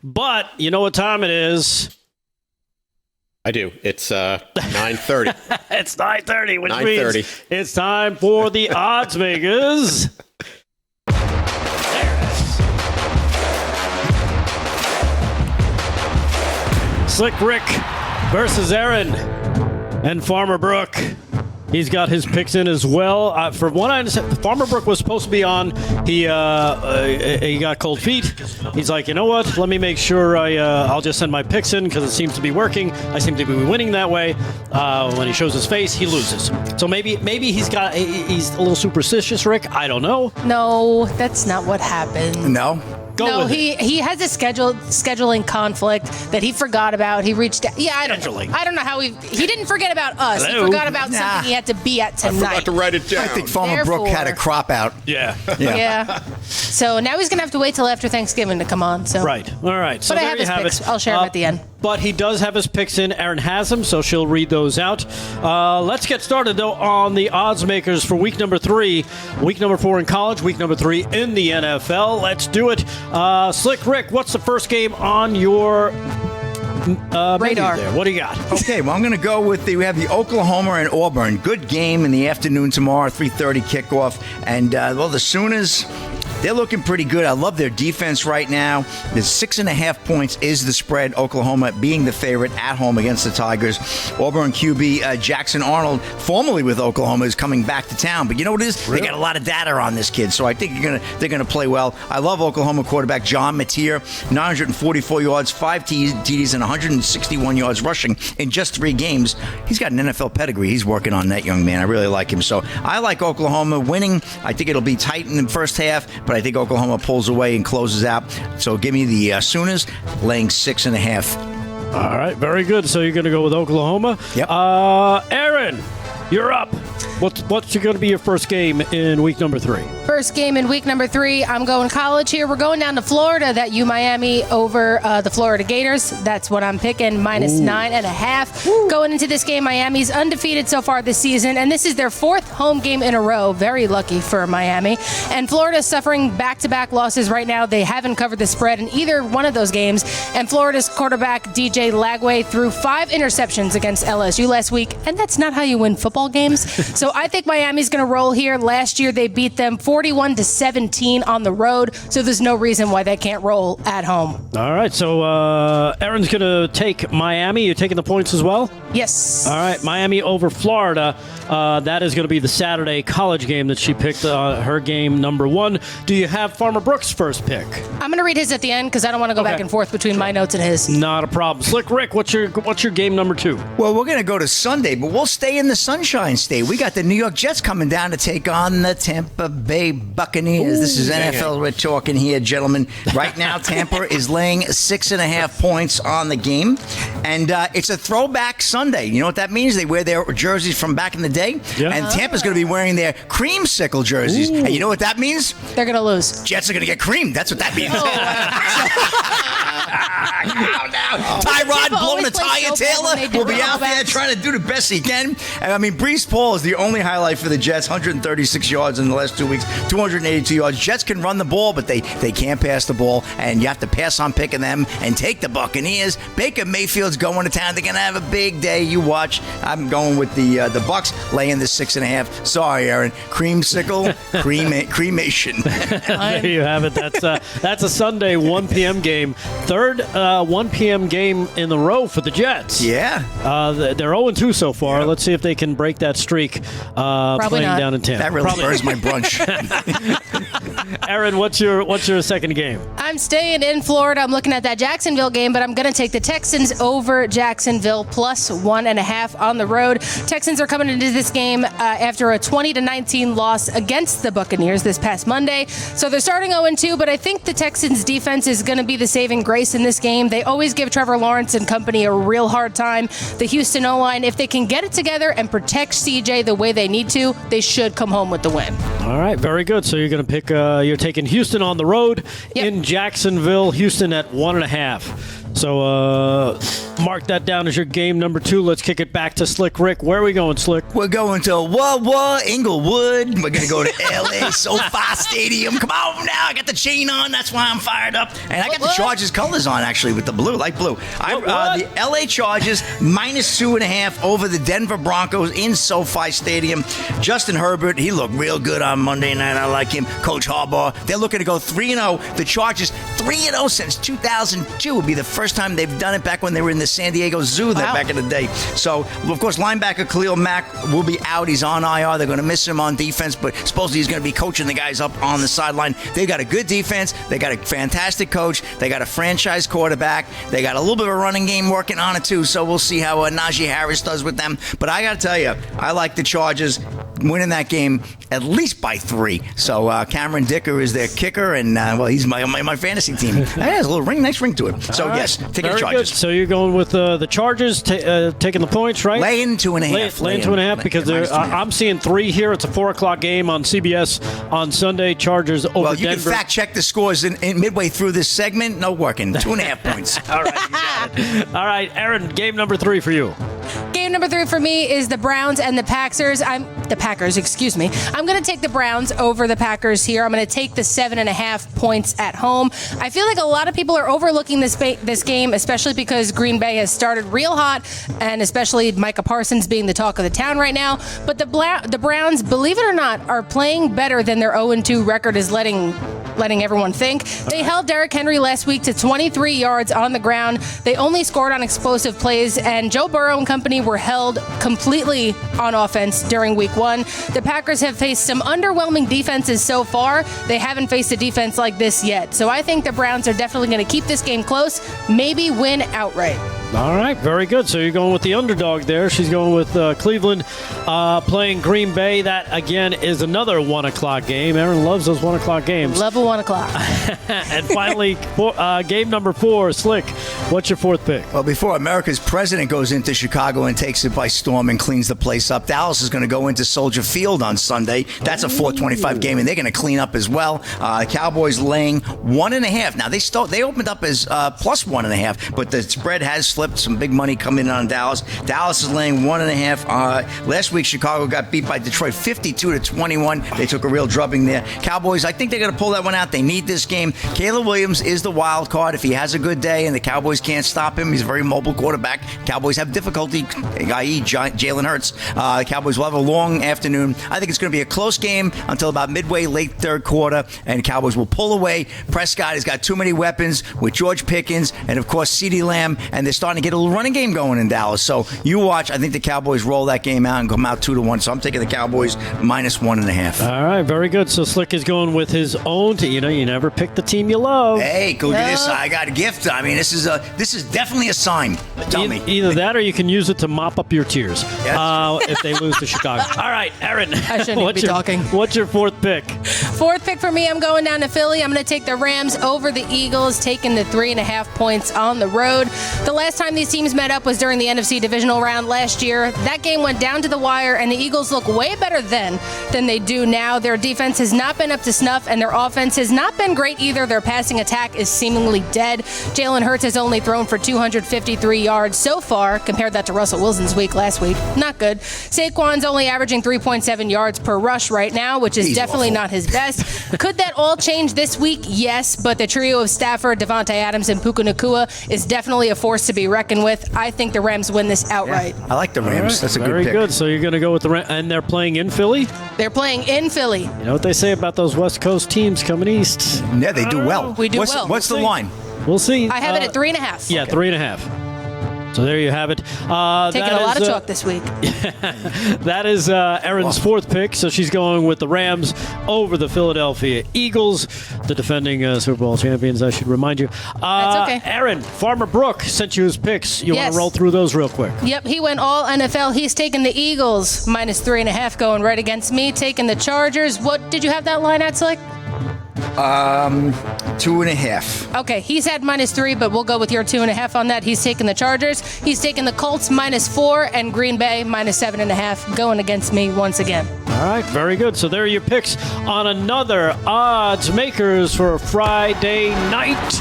But you know what time it is? I do. It's 9:30. It's 9:30, which 9:30. means it's time for the odds makers. Slick Rick versus Erin and Farmer Brook. He's got his picks in as well. From what I understand, Farmer Brook was supposed to be on. He got cold feet. He's like, you know what? Let me make sure I'll just send my picks in because it seems to be working. I seem to be winning that way. When he shows his face, he loses. So maybe he's a little superstitious, Rick. I don't know. No, that's not what happened. No? He has a scheduling conflict that he forgot about. He reached out. Yeah, I don't know how he didn't forget about us. Hello? He forgot about something he had to be at tonight. I forgot to write it down. I think Farmer Brook had a crop out. Yeah. Yeah. So now he's going to have to wait till after Thanksgiving to come on. So. Right. All right. So but I have his picks. I'll share them at the end. But he does have his picks in. Erin has them, so she'll read those out. Let's get started, though, on the odds makers for week number 3. Week number 4 in college, week number 3 in the NFL. Let's do it. Slick Rick, what's the first game on your radar there? What do you got? Okay, well, I'm going to go with we have the Oklahoma and Auburn. Good game in the afternoon tomorrow, 3:30 kickoff. And, the Sooners, they're looking pretty good. I love their defense right now. There's 6.5 points is the spread. Oklahoma being the favorite at home against the Tigers. Auburn QB Jackson Arnold, formerly with Oklahoma, is coming back to town. But you know what it is? Really? They got a lot of data on this kid, so I think they're gonna play well. I love Oklahoma quarterback John Mateer, 944 yards, 5 TDs, and 161 yards rushing in just 3 games. He's got an NFL pedigree. He's working on that young man. I really like him. So I like Oklahoma winning. I think it'll be tight in the first half, but I think Oklahoma pulls away and closes out. So give me the Sooners laying 6.5. All right, very good. So you're going to go with Oklahoma. Yep. Erin, you're up. What's going to be your first game in week number 3? First game in week number 3. I'm going college here. We're going down to Florida. That Miami over the Florida Gators. That's what I'm picking. Minus 9.5. Going into this game, Miami's undefeated so far this season, and this is their 4th home game in a row. Very lucky for Miami. And Florida's suffering back-to-back losses right now. They haven't covered the spread in either one of those games. And Florida's quarterback DJ Lagway threw 5 interceptions against LSU last week, and that's not how you win football games. So I think Miami's going to roll here. Last year they beat them 41-17 on the road, so there's no reason why they can't roll at home. All right, so Erin's going to take Miami. You're taking the points as well? Yes. All right, Miami over Florida. That is going to be the Saturday college game that she picked, her game number 1. Do you have Farmer Brook's first pick? I'm going to read his at the end because I don't want to go back and forth between my notes and his. Not a problem. Slick Rick, what's your game number 2? Well, we're going to go to Sunday, but we'll stay in the Sunshine State. We got the New York Jets coming down to take on the Tampa Bay Buccaneers. This is NFL we're talking here, gentlemen. Right now, Tampa is laying 6.5 points on the game, and it's a throwback Sunday. You know what that means? They wear their jerseys from back in the day, and Tampa's going to be wearing their creamsicle jerseys. And you know what that means? They're going to lose. Jets are going to get creamed. That's what that means. Tyrod blowing a Taya Taylor will be out there trying to do the best he can. And, I mean, Breece Hall is the only highlight for the Jets. 136 yards in the last 2 weeks, 282 yards. Jets can run the ball, but they can't pass the ball, and you have to pass on picking them and take the Buccaneers. Baker Mayfield's going to town. They're going to have a big day. You watch. I'm going with the Bucs laying the 6.5. Sorry, Erin. Creamsicle, cremation. There you have it. That's a Sunday 1 p.m. game. Third 1 p.m. game in the row for the Jets. Yeah. They're 0-2 so far. Let's see if they can break that streak playing not. down in Tampa. That really burns my brunch. Erin, what's your second game? I'm staying in Florida. I'm looking at that Jacksonville game, but I'm going to take the Texans over Jacksonville plus 1.5 on the road. Texans are coming into this game after a 20-19 loss against the Buccaneers this past Monday. So they're starting 0-2, but I think the Texans defense is going to be the saving grace in this game. They always give Trevor Lawrence and company a real hard time. The Houston O-line, if they can get it together and protect CJ the way they need to, they should come home with the win. All right, very good. So you're going to pick, you're taking Houston on the road in Jacksonville, Houston at 1.5. So mark that down as your game number 2. Let's kick it back to Slick Rick. Where are we going, Slick? We're going to Inglewood. We're going to go to L.A. SoFi Stadium. Come on now. I got the chain on. That's why I'm fired up. And I got the Chargers colors on, actually, with the blue, light blue. The L.A. Chargers, -2.5 over the Denver Broncos in SoFi Stadium. Justin Herbert, he looked real good on Monday night. I like him. Coach Harbaugh, they're looking to go 3-0. The Chargers, 3-0 since 2002. Would be the first time they've done it back when they were in the San Diego Zoo back in the day. So, of course, linebacker Khalil Mack will be out. He's on IR. They're going to miss him on defense, but supposedly he's going to be coaching the guys up on the sideline. They've got a good defense. They got a fantastic coach. They got a franchise quarterback. They got a little bit of a running game working on it, too. So we'll see how Najee Harris does with them. But I got to tell you, I like the Chargers winning that game at least by 3. So Cameron Dicker is their kicker, and he's my fantasy team. It has a little nice ring to it. So yes, take the Chargers. Good. So you're going with the Chargers taking the points, right? Laying 2.5. Laying 2.5 because I'm seeing 3 here. It's a 4:00 game on CBS on Sunday. Chargers over Well, you Denver. can fact check the scores in midway through this segment. No working. 2.5 points. All right, you got it. All right, Erin, game number 3 for you. Game number 3 for me is the Browns and the Packers. I'm going to take the Browns over the Packers here. I'm going to take the 7.5 points at home. I feel like a lot of people are overlooking this game, especially because Green Bay has started real hot, and especially Micah Parsons being the talk of the town right now. But the Browns, believe it or not, are playing better than their 0-2 record is letting everyone think. They held Derrick Henry last week to 23 yards on the ground. They only scored on explosive plays, and Joe Burrow and company were held completely on offense during week 1. The Packers have faced some underwhelming defenses so far. They haven't faced a defense like this yet. So I think the Browns are definitely going to keep this game close, maybe win outright. All right, very good. So you're going with the underdog there. She's going with Cleveland playing Green Bay. That, again, is another 1:00 game. Erin loves those 1:00 games. Love a 1:00. And finally, game number 4, Slick. What's your 4th pick? Well, before America's president goes into Chicago and takes it by storm and cleans the place up, Dallas is going to go into Soldier Field on Sunday. That's a 4:25 game, and they're going to clean up as well. Cowboys laying 1.5. Now, they opened up as plus 1.5, but the spread has flipped. Some big money coming in on Dallas. Dallas is laying 1.5. Last week, Chicago got beat by Detroit 52-21. They took a real drubbing there. Cowboys, I think they're going to pull that one out. They need this game. Caleb Williams is the wild card. If he has a good day and the Cowboys can't stop him, he's a very mobile quarterback. Cowboys have difficulty, i.e. Jalen Hurts. The Cowboys will have a long afternoon. I think it's going to be a close game until about midway, late third quarter, and Cowboys will pull away. Prescott has got too many weapons with George Pickens and, of course, CeeDee Lamb, and they're starting to get a little running game going in Dallas. So you watch. I think the Cowboys roll that game out and come out 2-1. So I'm taking the Cowboys -1.5. All right, very good. So Slick is going with his own team. You never pick the team you love. Hey, go do this. I got a gift. I mean, this is definitely a sign. Tell me. Either that or you can use it to mop up your tears Yes. if they lose to Chicago. All right, Erin. I shouldn't be talking. What's your 4th pick? 4th pick for me, I'm going down to Philly. I'm going to take the Rams over the Eagles, taking the 3.5 points on the road. The last time these teams met up was during the NFC divisional round last year. That game went down to the wire, and the Eagles look way better then than they do now. Their defense has not been up to snuff, and their offense has not been great either. Their passing attack is seemingly dead. Jalen Hurts has only thrown for 253 yards so far. Compared that to Russell Wilson's week last week. Not good. Saquon's only averaging 3.7 yards per rush right now, which is definitely not his best. Could that all change this week? Yes, but the trio of Stafford, Devontae Adams, and Puka Nacua is definitely a force to be reckoned with. I think the Rams win this outright. I like the Rams. Right, that's a good very pick. good. So you're going to go with the Rams, and they're playing in Philly? They're playing in Philly. You know what they say about those West Coast teams coming east? Yeah, they do well. We do what's, well. What's the line? We'll see. I have it at 3.5. Yeah, 3.5. So there you have it. Taking a lot of chalk this week. That is Erin's 4th pick. So she's going with the Rams over the Philadelphia Eagles, the defending Super Bowl champions, I should remind you. That's okay. Erin, Farmer Brooke sent you his picks. You want Yes. to roll through those real quick? Yep, he went all NFL. He's taking the Eagles -3.5, going right against me, taking the Chargers. What did you have that line at, Slick? 2.5. Okay, he's had -3, but we'll go with your 2.5 on that. He's taking the Chargers. He's taking the Colts -4 and Green Bay -7.5, going against me once again. All right, very good. So there are your picks on another Odds Makers for Friday night.